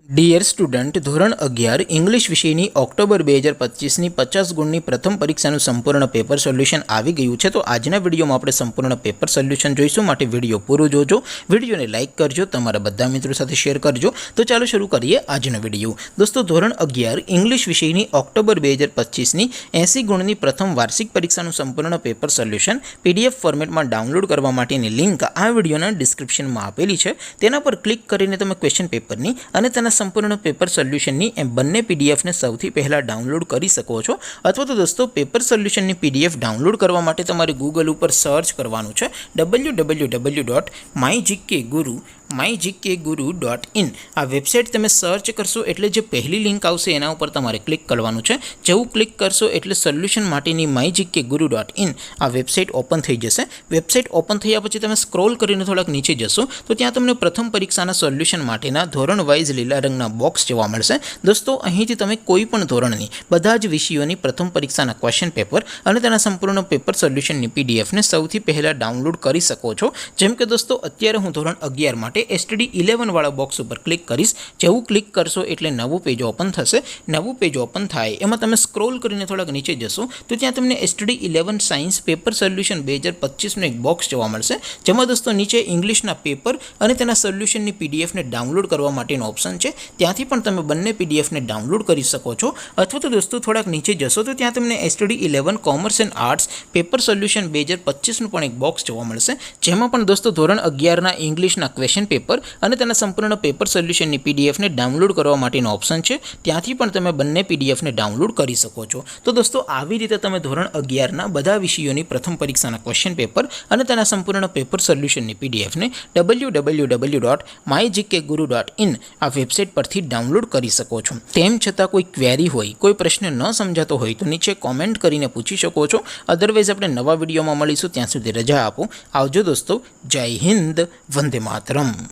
Dear student, ધોરણ 11 English વિષયની October 2025ની 50 ગુણની પ્રથમ પરીક્ષાનું સંપૂર્ણ પેપર સોલ્યુશન આવી ગયું છે. તો આજના વિડીયોમાં આપણે સંપૂર્ણ પેપર સોલ્યુશન જોઈશું, માટે વિડીયો પૂરો જોજો. વિડીયોને લાઇક કરજો, તમારા બધા મિત્રો સાથે શેર કરજો. તો ચાલો શરૂ કરીએ આજનો વિડીયો. દોસ્તો, ધોરણ 11 ઇંગ્લિશ વિષયની ઓક્ટોબર 2025ની 80 ગુણની પ્રથમ વાર્ષિક પરીક્ષાનું સંપૂર્ણ પેપર સોલ્યુશન PDF ફોર્મેટમાં ડાઉનલોડ કરવા માટેની લિંક આ વિડીયોના ડિસ્ક્રિપ્શનમાં આપેલી છે. તેના પર ક્લિક કરીને તમે ક્વેશ્ચન પેપરની અને તેના સંપૂર્ણ પેપર સોલ્યુશનની એ બંને પીડીએફને સૌથી પહેલાં ડાઉનલોડ કરી શકો છો. અથવા તો દોસ્તો, પેપર સોલ્યુશનની PDF ડાઉનલોડ કરવા માટે તમારે ગૂગલ ઉપર સર્ચ કરવાનું છે www.mygkguru.in. આ વેબસાઇટ તમે સર્ચ કરશો એટલે જે પહેલી લિંક આવશે એના ઉપર તમારે ક્લિક કરવાનું છે. જેવું ક્લિક કરશો એટલે સોલ્યુશન માટેની mygkguru.in આ વેબસાઇટ ઓપન થઈ જશે. વેબસાઇટ ઓપન થયા પછી તમે સ્ક્રોલ કરીને થોડાક નીચે જશો તો ત્યાં તમને પ્રથમ પરીક્ષાના સોલ્યુશન માટેના ધોરણ વાઇઝ લીલા રંગના બોક્સ જોવા મળશે. દોસ્તો, અહીંથી તમે કોઈ પણ ધોરણની બધા જ વિષયોની પ્રથમ પરીક્ષાના ક્વેશ્ચન પેપર અને તેના સંપૂર્ણ પેપર સોલ્યુશનની PDFને સૌથી પહેલાં ડાઉનલોડ કરી શકો છો. જેમ કે દોસ્તો, અત્યારે હું ધોરણ 11 માટે STD11 વાળા બોક્સ ઉપર ક્લિક કરીશ. જેવું ક્લિક કરશો એટલે નવું પેજ ઓપન થશે. નવું પેજ ઓપન થાય એમાં તમે સ્ક્રોલ કરીને થોડાક નીચે જશો તો ત્યાં તમને STD11 સાયન્સ પેપર સોલ્યુશન 2025નું એક બોક્સ જોવા મળશે. જેમાં દોસ્તો નીચે ઇંગ્લિશના પેપર અને તેના સોલ્યુશનની PDFને ડાઉનલોડ કરવા માટેનો ઓપ્શન છે. ત્યાંથી પણ તમે બંને PDFને ડાઉનલોડ કરી શકો છો. અથવા તો દોસ્તો થોડાક નીચે જશો તો ત્યાં તમને STD11 commerce and arts paper solution 2025નું પણ એક બોક્સ જોવા મળશે. જેમાં પણ દોસ્તો ધોરણ 11ના ઇંગ્લિશના ક્વેશ્ચન પેપર અને તેના સંપૂર્ણ પેપર સોલ્યુશનની PDFને ડાઉનલોડ કરવા માટેનો ઓપ્શન છે. ત્યાંથી પણ તમે બંને PDFને ડાઉનલોડ કરી શકો છો. તો દોસ્તો, આવી રીતે તમે ધોરણ 11ના બધા વિષયોની પ્રથમ પરીક્ષાના ક્વેશ્ચન પેપર અને તેના સંપૂર્ણ પેપર સોલ્યુશનની PDFને www.mygkguru.in આ વેબસાઇટ પરથી ડાઉનલોડ કરી શકો છો. તેમ છતાં કોઈ ક્વેરી હોય, કોઈ પ્રશ્ન ન સમજાતો હોય તો નીચે કોમેન્ટ કરીને પૂછી શકો છો. અધરવાઇઝ આપણે નવા વિડીયોમાં મળીશું. ત્યાં સુધી રજા આપો. આવજો દોસ્તો. જય હિન્દ. વંદે માતરમ.